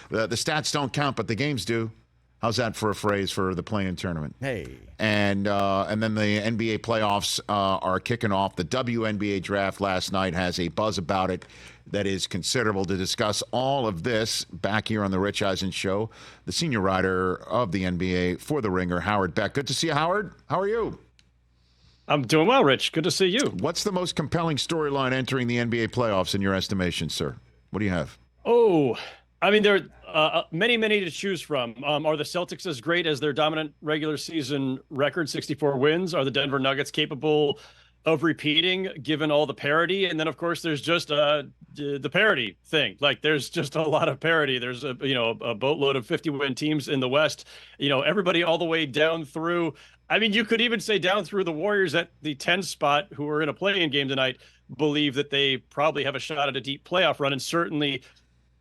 The stats don't count, but the games do. How's that for a phrase for the play-in tournament? Hey. And then the NBA playoffs are kicking off. The WNBA draft last night has a buzz about it that is considerable. To discuss all of this, back here on the Rich Eisen Show, the senior writer of the NBA for The Ringer, Howard Beck. Good to see you, Howard. How are you? I'm doing well, Rich. Good to see you. What's the most compelling storyline entering the NBA playoffs in your estimation, sir? What do you have? Oh, I mean, there are many to choose from. Are the Celtics as great as their dominant regular season record, 64 wins? Are the Denver Nuggets capable of repeating, given all the parity? And then, of course, there's just the parity thing. Like, there's just a lot of parity. There's a boatload of 50-win teams in the West. Everybody all the way down through. I mean, you could even say down through the Warriors at the 10 spot, who are in a play-in game tonight, believe that they probably have a shot at a deep playoff run. And certainly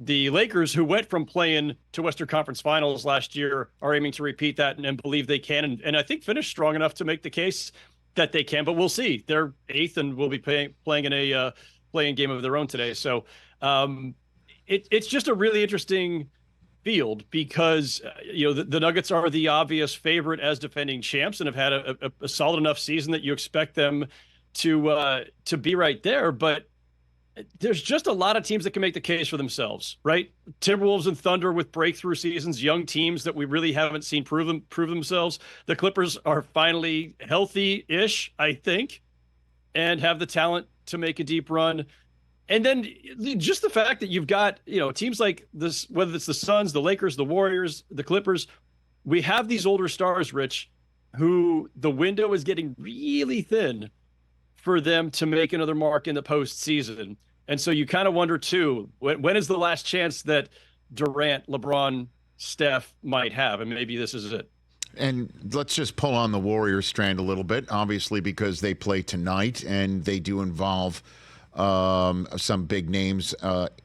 the Lakers, who went from play-in to Western Conference Finals last year, are aiming to repeat that and believe they can. And I think finish strong enough to make the case that they can, but we'll see. They're 8th and will be playing in a play-in game of their own today. So it's just a really interesting field because the Nuggets are the obvious favorite as defending champs and have had a solid enough season that you expect them to be right there. But there's just a lot of teams that can make the case for themselves, right? Timberwolves and Thunder with breakthrough seasons, young teams that we really haven't seen prove themselves. The Clippers are finally healthy-ish, I think, and have the talent to make a deep run. And then just the fact that you've got, teams like this, whether it's the Suns, the Lakers, the Warriors, the Clippers, we have these older stars, Rich, who the window is getting really thin for them to make another mark in the postseason. And so you kind of wonder, too, when is the last chance that Durant, LeBron, Steph might have? And maybe this is it. And let's just pull on the Warriors strand a little bit, obviously, because they play tonight and they do involve some big names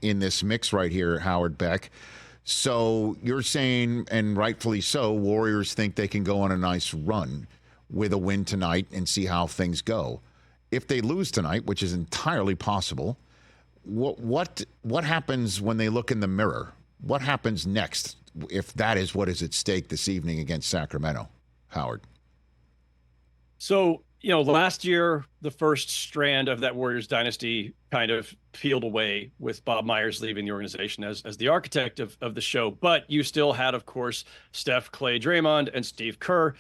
in this mix right here, Howard Beck. So you're saying, and rightfully so, Warriors think they can go on a nice run with a win tonight and see how things go. If they lose tonight, which is entirely possible, what happens when they look in the mirror? What happens next if that is what is at stake this evening against Sacramento, Howard? So, last year, the first strand of that Warriors dynasty kind of peeled away with Bob Myers leaving the organization as the architect of the show. But you still had, of course, Steph, Clay, Draymond, and Steve Kerr.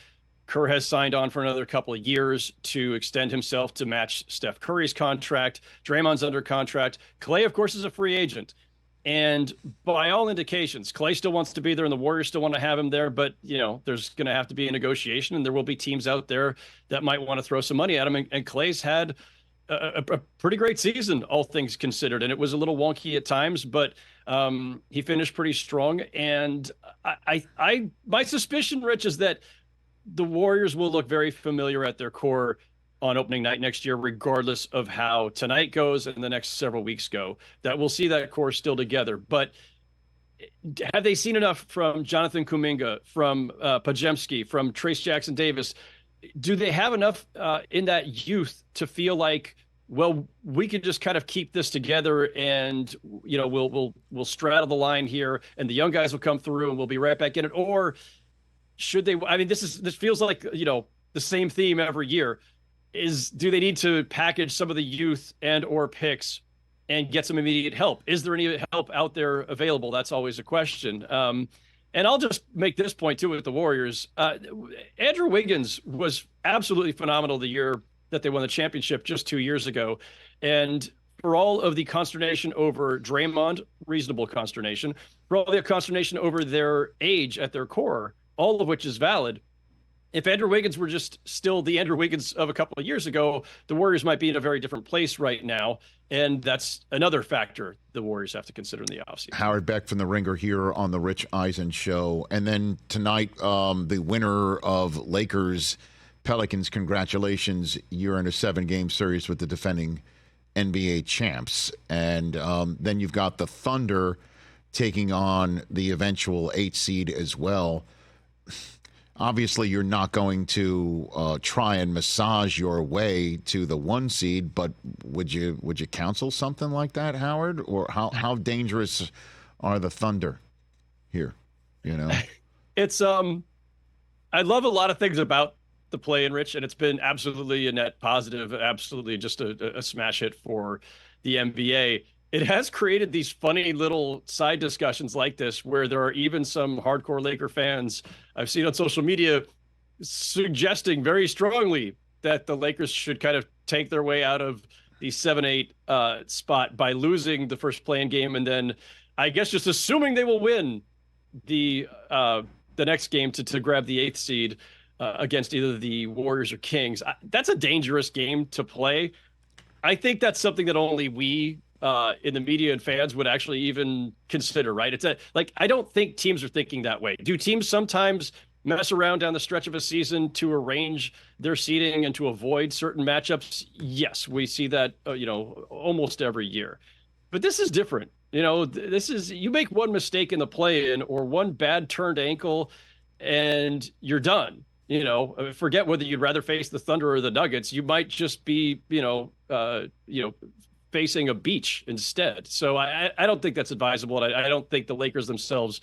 Kerr has signed on for another couple of years to extend himself to match Steph Curry's contract. Draymond's under contract. Clay, of course, is a free agent. And by all indications, Clay still wants to be there and the Warriors still want to have him there. But, there's going to have to be a negotiation and there will be teams out there that might want to throw some money at him. And Clay's had a pretty great season, all things considered. And it was a little wonky at times, but he finished pretty strong. And my suspicion, Rich, is that the Warriors will look very familiar at their core on opening night next year, regardless of how tonight goes and the next several weeks go, that we'll see that core still together. But have they seen enough from Jonathan Kuminga, from Podziemski, from Trace Jackson Davis? Do they have enough in that youth to feel like, well, we can just kind of keep this together and, we'll straddle the line here and the young guys will come through and we'll be right back in it? Or should they? I mean, this feels like, the same theme every year. Do they need to package some of the youth and or picks and get some immediate help? Is there any help out there available? That's always a question. And I'll just make this point too with the Warriors. Andrew Wiggins was absolutely phenomenal the year that they won the championship just 2 years ago. And for all of the consternation over Draymond, reasonable consternation, for all the consternation over their age at their core, all of which is valid. If Andrew Wiggins were just still the Andrew Wiggins of a couple of years ago, the Warriors might be in a very different place right now. And that's another factor the Warriors have to consider in the offseason. Howard Beck from The Ringer here on the Rich Eisen Show. And then tonight, the winner of Lakers Pelicans, congratulations. You're in a 7-game series with the defending NBA champs. And then you've got the Thunder taking on the eventual 8 seed as well. Obviously, you're not going to try and massage your way to the 1 seed, but would you counsel something like that, Howard? Or how dangerous are the Thunder? here, you know? It's I love a lot of things about the play-in, Rich, and it's been absolutely a net positive, absolutely just a smash hit for the NBA. It has created these funny little side discussions like this, where there are even some hardcore Laker fans I've seen on social media suggesting very strongly that the Lakers should kind of take their way out of the 7-8 spot by losing the first play-in game, and then I guess just assuming they will win the next game to grab the 8th seed against either the Warriors or Kings. That's a dangerous game to play. I think that's something that only we in the media and fans would actually even consider, right? It's I don't think teams are thinking that way. Do teams sometimes mess around down the stretch of a season to arrange their seeding and to avoid certain matchups? Yes, we see that, almost every year. But this is different. This is, you make one mistake in the play-in or one bad turned ankle and you're done. Forget whether you'd rather face the Thunder or the Nuggets. You might just be, facing a beach instead. So I don't think that's advisable. And I don't think the Lakers themselves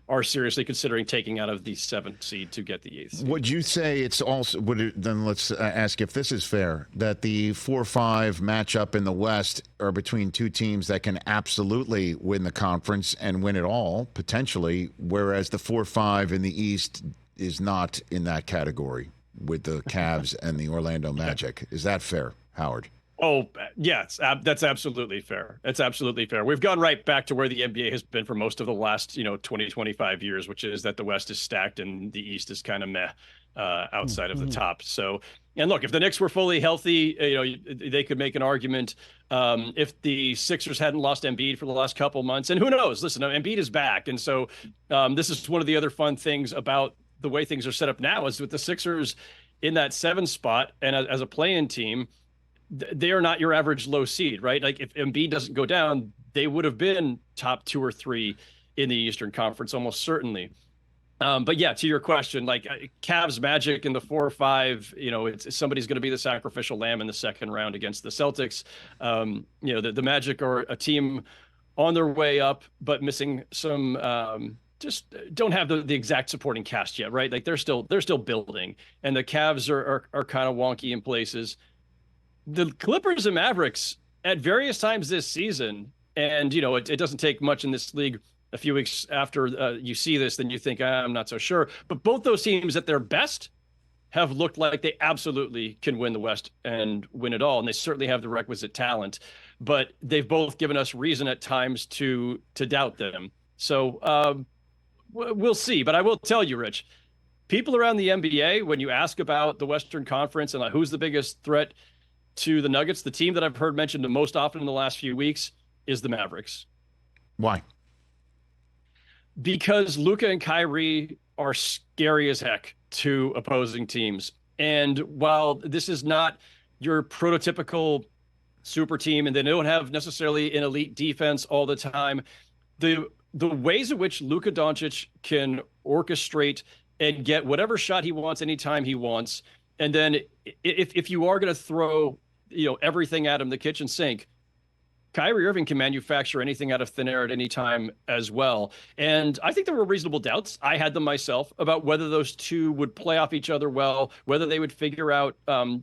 are seriously considering taking out of the 7th seed to get the 8th seed. Would you say it's also, then let's ask if this is fair, that the 4-5 matchup in the West are between two teams that can absolutely win the conference and win it all, potentially, whereas the 4-5 in the East is not in that category with the Cavs and the Orlando Magic. Is that fair, Howard? Oh, yes, that's absolutely fair. That's absolutely fair. We've gone right back to where the NBA has been for most of the last, 20, 25 years, which is that the West is stacked and the East is kind of meh outside of the top. So, and look, if the Knicks were fully healthy, they could make an argument. If the Sixers hadn't lost Embiid for the last couple months, and who knows, listen, Embiid is back. And so this is one of the other fun things about the way things are set up now is with the Sixers in that 7 spot and as a play-in team, they are not your average low seed, right? Like if Embiid doesn't go down, they would have been top 2 or 3 in the Eastern Conference, almost certainly. But yeah, to your question, like Cavs Magic in the 4 or 5, somebody's going to be the sacrificial lamb in the second round against the Celtics. The Magic are a team on their way up, but missing some, just don't have the exact supporting cast yet, right? Like they're still building, and the Cavs are kind of wonky in places. The Clippers and Mavericks at various times this season, and it doesn't take much in this league. A few weeks after you see this, then you think, I'm not so sure. But both those teams at their best have looked like they absolutely can win the West and win it all. And they certainly have the requisite talent, but they've both given us reason at times to doubt them. So we'll see. But I will tell you, Rich, people around the NBA, when you ask about the Western Conference and who's the biggest threat to the Nuggets, the team that I've heard mentioned the most often in the last few weeks is the Mavericks. Why? Because Luka and Kyrie are scary as heck to opposing teams. And while this is not your prototypical super team, and they don't have necessarily an elite defense all the time, the ways in which Luka Doncic can orchestrate and get whatever shot he wants anytime he wants, and then if you are going to throw everything at him, the kitchen sink, Kyrie Irving can manufacture anything out of thin air at any time as well. And I think there were reasonable doubts. I had them myself about whether those two would play off each other well, whether they would figure out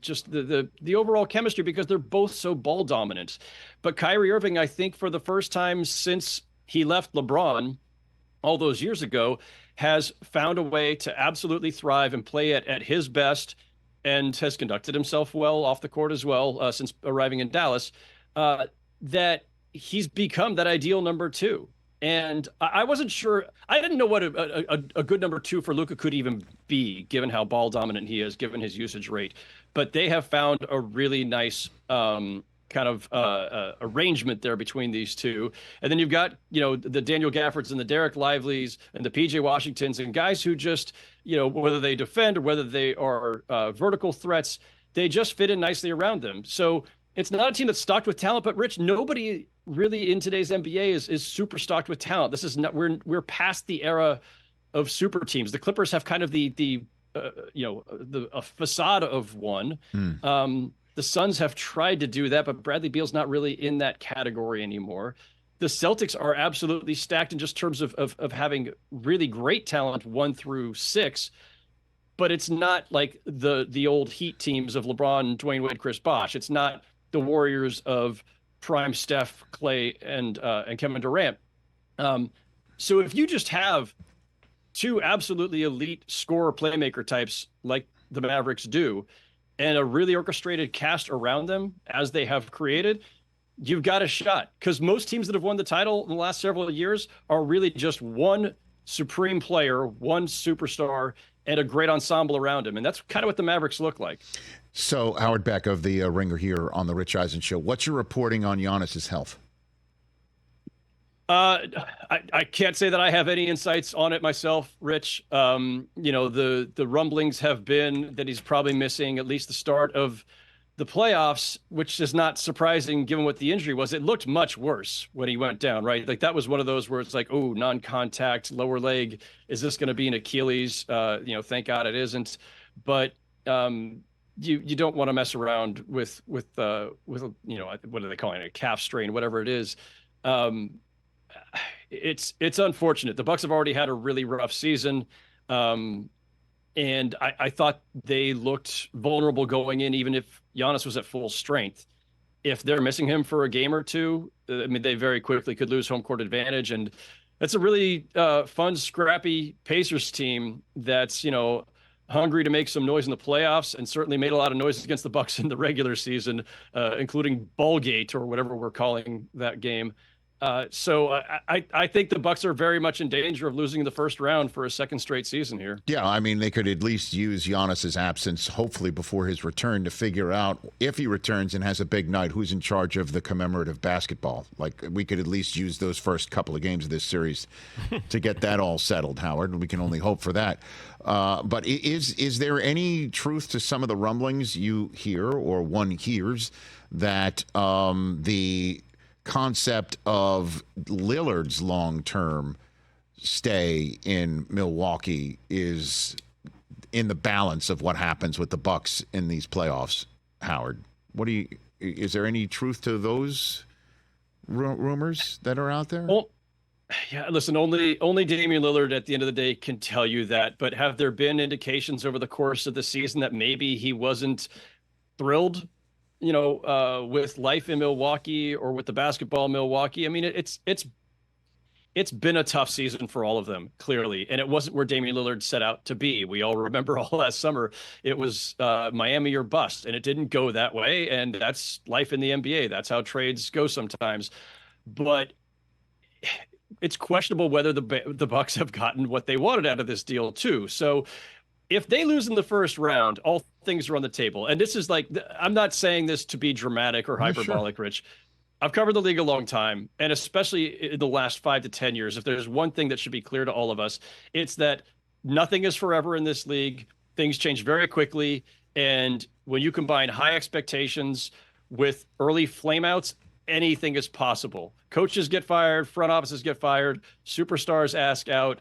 just the overall chemistry, because they're both so ball dominant. But Kyrie Irving, I think for the first time since he left LeBron all those years ago, has found a way to absolutely thrive and play at his best, and has conducted himself well off the court as well since arriving in Dallas, that he's become that ideal number 2. And I wasn't sure. I didn't know what a good number 2 for Luka could even be, given how ball dominant he is, given his usage rate. But they have found a really nice kind of arrangement there between these two. And then you've got, the Daniel Gaffords and the Derek Liveleys and the PJ Washingtons and guys who just, whether they defend or whether they are vertical threats, they just fit in nicely around them. So it's not a team that's stocked with talent, but Rich, nobody really in today's NBA is super stocked with talent. This is not, we're past the era of super teams. The Clippers have kind of a facade of one. The Suns have tried to do that, but Bradley Beal's not really in that category anymore. the Celtics are absolutely stacked in just terms of having really great talent 1 through 6, but it's not like the old Heat teams of LeBron, Dwayne Wade, Chris Bosh. It's not the Warriors of prime Steph, Clay, and Kevin Durant. So if you just have two absolutely elite scorer playmaker types like the Mavericks do, and a really orchestrated cast around them as they have created, you've got a shot. Because most teams that have won the title in the last several years are really just one supreme player, one superstar, and a great ensemble around him. And that's kind of what the Mavericks look like. So, Howard Beck of the Ringer here on the Rich Eisen Show. What's your reporting on Giannis's health? I can't say that I have any insights on it myself, Rich. The rumblings have been that he's probably missing at least the start of the playoffs, which is not surprising given what the injury was. It looked much worse when he went down, right? Like that was one of those where it's like, oh, non-contact, lower leg. Is this going to be an Achilles? Thank God it isn't. But you don't want to mess around with what are they calling it, a calf strain, whatever it is. It's unfortunate. The Bucks have already had a really rough season. And I thought they looked vulnerable going in, even if Giannis was at full strength. If they're missing him for a game or two, they very quickly could lose home court advantage. And that's a really fun, scrappy Pacers team that's, hungry to make some noise in the playoffs, and certainly made a lot of noise against the Bucks in the regular season, including Ballgate or whatever we're calling that game. So I think the Bucks are very much in danger of losing the first round for a second straight season here. Yeah, they could at least use Giannis's absence, hopefully before his return, to figure out if he returns and has a big night, who's in charge of the commemorative basketball. Like, we could at least use those first couple of games of this series to get that all settled, Howard. We can only hope for that. But is there any truth to some of the rumblings you hear, or one hears, that the concept of Lillard's long-term stay in Milwaukee is in the balance of what happens with the Bucks in these playoffs, Howard? Is there any truth to those rumors that are out there? Well, yeah, listen, only Damian Lillard at the end of the day can tell you that. But have there been indications over the course of the season that maybe he wasn't thrilled with life in Milwaukee or with the basketball in Milwaukee? It's been a tough season for all of them, clearly. And it wasn't where Damian Lillard set out to be. We all remember all last summer, it was Miami or bust, and it didn't go that way. And that's life in the NBA. That's how trades go sometimes. But it's questionable whether the Bucks have gotten what they wanted out of this deal too. So if they lose in the first round, all things are on the table. And this is like, I'm not saying this to be dramatic or hyperbolic, sure, Rich. I've covered the league a long time, and especially in the last 5 to 10 years, if there's one thing that should be clear to all of us, it's that nothing is forever in this league. Things change very quickly. And when you combine high expectations with early flameouts, anything is possible. Coaches get fired, front offices get fired, superstars ask out.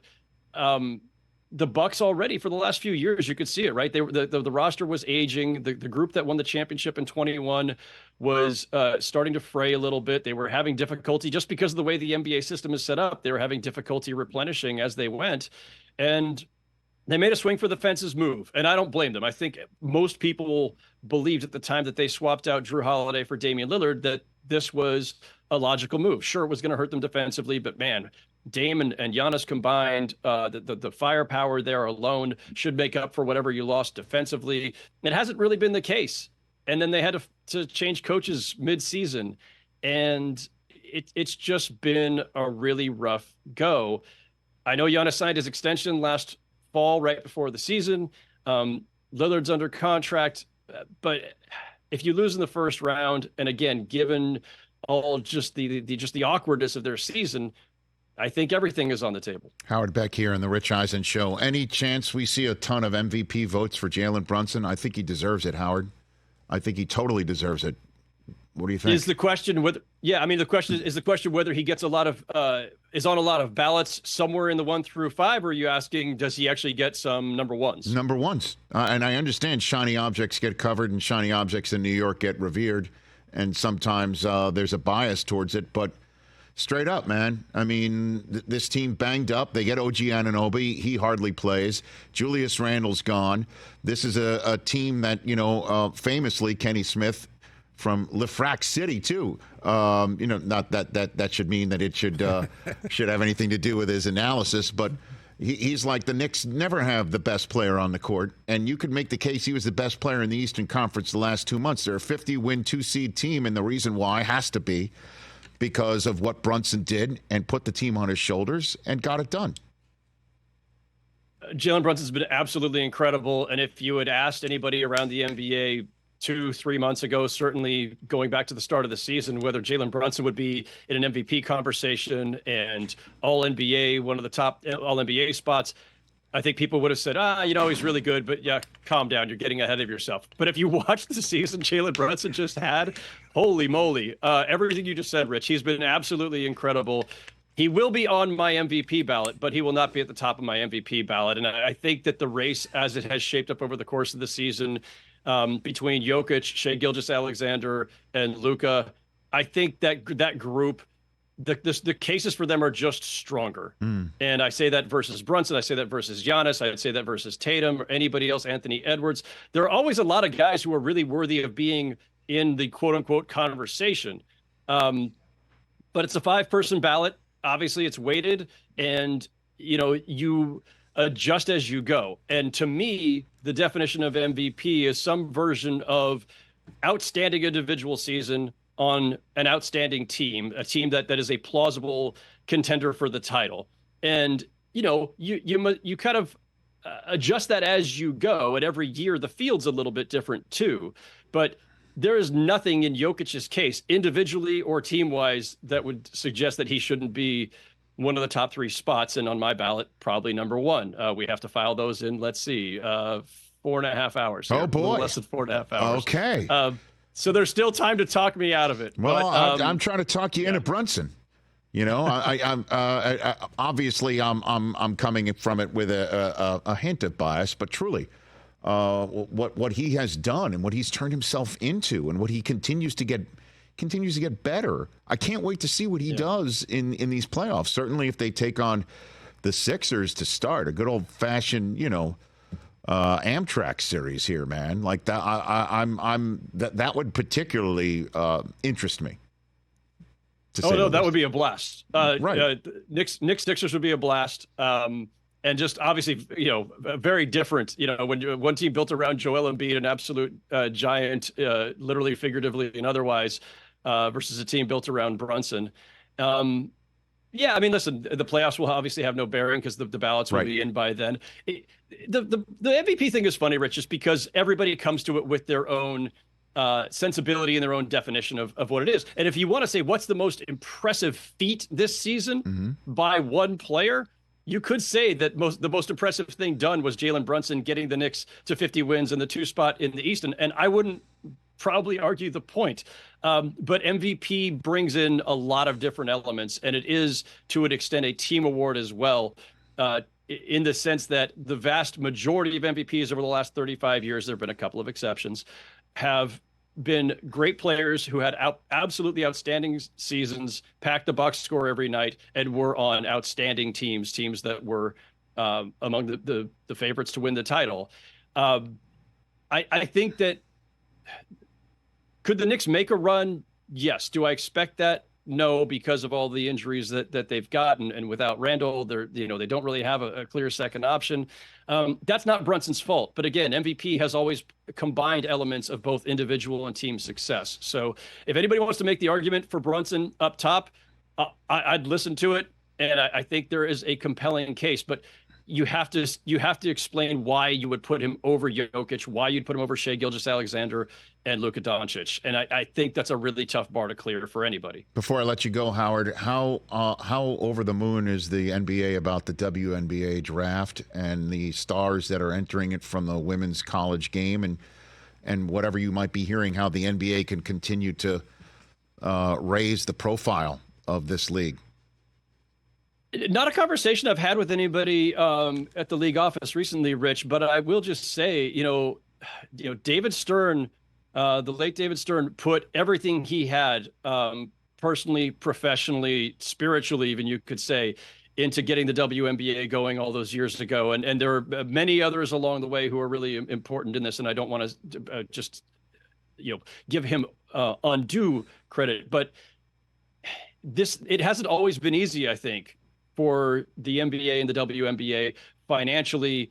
The Bucks already, for the last few years, you could see it, right? The roster was aging. The group that won the championship in 21 was starting to fray a little bit. They were having difficulty just because of the way the NBA system is set up. They were having difficulty replenishing as they went. And they made a swing for the fences move, and I don't blame them. I think most people believed at the time that they swapped out Drew Holiday for Damian Lillard that this was a logical move. Sure, it was going to hurt them defensively, but man, Dame and Giannis combined, the firepower there alone should make up for whatever you lost defensively. It hasn't really been the case. And then they had to change coaches mid-season, and it's just been a really rough go. I know Giannis signed his extension last fall, right before the season. Lillard's under contract, but if you lose in the first round, and again, given all just the awkwardness of their season, I think everything is on the table. Howard Beck here on the Rich Eisen Show. Any chance we see a ton of MVP votes for Jalen Brunson? I think he deserves it, Howard. I think he totally deserves it. What do you think? Is the question whether? Yeah, the question is whether he gets a lot of is on a lot of ballots somewhere in the 1 through 5. Or are you asking, does he actually get some number ones? Number ones, and I understand shiny objects get covered, and shiny objects in New York get revered, and sometimes there's a bias towards it, but Straight up, man. I mean, this team banged up. They get OG Anunoby. He hardly plays. Julius Randle's gone. This is a team that, famously, Kenny Smith from Lefrak City, too. Not that should mean that it should have anything to do with his analysis, but he's like, the Knicks never have the best player on the court, and you could make the case he was the best player in the Eastern Conference the last 2 months. They're a 50-win, 2-seed team, and the reason why has to be because of what Brunson did and put the team on his shoulders and got it done. Jalen Brunson's been absolutely incredible. And if you had asked anybody around the NBA 2-3 months ago, certainly going back to the start of the season, whether Jalen Brunson would be in an MVP conversation and all NBA, one of the top all NBA spots, I think people would have said, he's really good, but yeah, calm down. You're getting ahead of yourself. But if you watch the season Jalen Brunson just had, holy moly, everything you just said, Rich, he's been absolutely incredible. He will be on my MVP ballot, but he will not be at the top of my MVP ballot. And I think that the race, as it has shaped up over the course of the season, between Jokic, Shai Gilgeous-Alexander, and Luka, I think that group, the cases for them are just stronger. And I say that versus Brunson. I say that versus Giannis. I would say that versus Tatum or anybody else, Anthony Edwards. There are always a lot of guys who are really worthy of being in the quote-unquote conversation. But it's a 5-person ballot. Obviously, it's weighted, and, you adjust as you go. And to me, the definition of MVP is some version of outstanding individual season on an outstanding team, a team that is a plausible contender for the title. And, you kind of adjust that as you go. And every year, the field's a little bit different, too. But there is nothing in Jokic's case, individually or team-wise, that would suggest that he shouldn't be one of the top 3 spots. And on my ballot, probably number 1. We have to file those in, let's see, 4.5 hours. Oh, boy. Less than 4.5 hours. Okay. So there's still time to talk me out of it. Well, I'm trying to talk you into Brunson. I'm obviously I'm coming from it with a hint of bias, but truly, what he has done and what he's turned himself into and what he continues to get better. I can't wait to see what he does in these playoffs. Certainly, if they take on the Sixers to start, a good old fashioned, Amtrak series here, man. Like that, that would particularly interest me. That would be a blast. Right. Knicks Sixers would be a blast. And just obviously, very different, when one team built around Joel Embiid, an absolute giant, literally, figuratively, and otherwise, versus a team built around Brunson. Listen, the playoffs will obviously have no bearing because the ballots will be in by then. The MVP thing is funny, Rich, just because everybody comes to it with their own sensibility and their own definition of what it is. And if you want to say what's the most impressive feat this season by one player, you could say that the most impressive thing done was Jalen Brunson getting the Knicks to 50 wins and the 2 spot in the East. And I wouldn't probably argue the point. But MVP brings in a lot of different elements, and it is, to an extent, a team award as well, in the sense that the vast majority of MVPs over the last 35 years, there have been a couple of exceptions, have been great players who had absolutely outstanding seasons, packed the box score every night, and were on outstanding teams that were among the favorites to win the title. I think that, could the Knicks make a run? Yes. Do I expect that? No, because of all the injuries that they've gotten, and without Randall, they don't really have a clear second option. That's not Brunson's fault, but again, MVP has always combined elements of both individual and team success. So if anybody wants to make the argument for Brunson up top, I'd listen to it, and I think there is a compelling case. But you have to explain why you would put him over Jokic, why you'd put him over Shai Gilgeous-Alexander and Luka Doncic. And I think that's a really tough bar to clear for anybody. Before I let you go, Howard, how over the moon is the NBA about the WNBA draft and the stars that are entering it from the women's college game, and whatever you might be hearing, how the NBA can continue to raise the profile of this league? Not a conversation I've had with anybody at the league office recently, Rich, but I will just say, David Stern, the late David Stern, put everything he had personally, professionally, spiritually, even you could say, into getting the WNBA going all those years ago. And there are many others along the way who are really important in this. And I don't want to just, give him undue credit, but it hasn't always been easy, I think, for the NBA and the WNBA financially,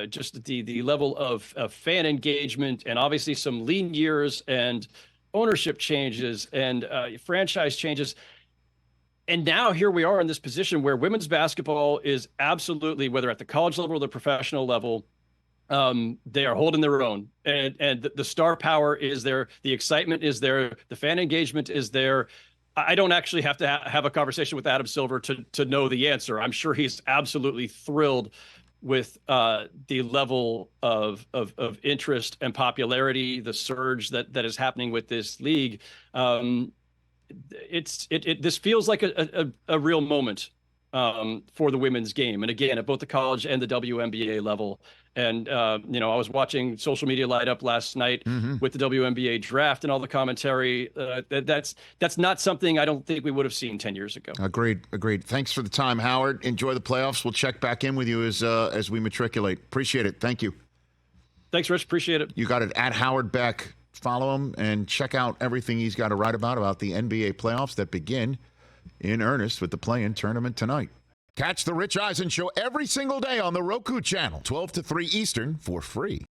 just the level of fan engagement, and obviously some lean years and ownership changes and franchise changes. And now here we are in this position where women's basketball is absolutely, whether at the college level or the professional level, they are holding their own, and the star power is there, the excitement is there, the fan engagement is there. I don't actually have to have a conversation with Adam Silver to know the answer. I'm sure he's absolutely thrilled with the level of interest and popularity, the surge that is happening with this league. This feels like a real moment for the women's game, and again at both the college and the WNBA level. And I was watching social media light up last night with the WNBA draft and all the commentary. That's not something I don't think we would have seen 10 years ago. Agreed. Thanks for the time, Howard. Enjoy the playoffs. We'll check back in with you as we matriculate. Appreciate it. Thank you. Thanks, Rich. Appreciate it. You got it at Howard Beck. Follow him and check out everything he's got to write about the NBA playoffs that begin in earnest with the play-in tournament tonight. Catch the Rich Eisen Show every single day on the Roku channel, 12 to 3 Eastern, for free.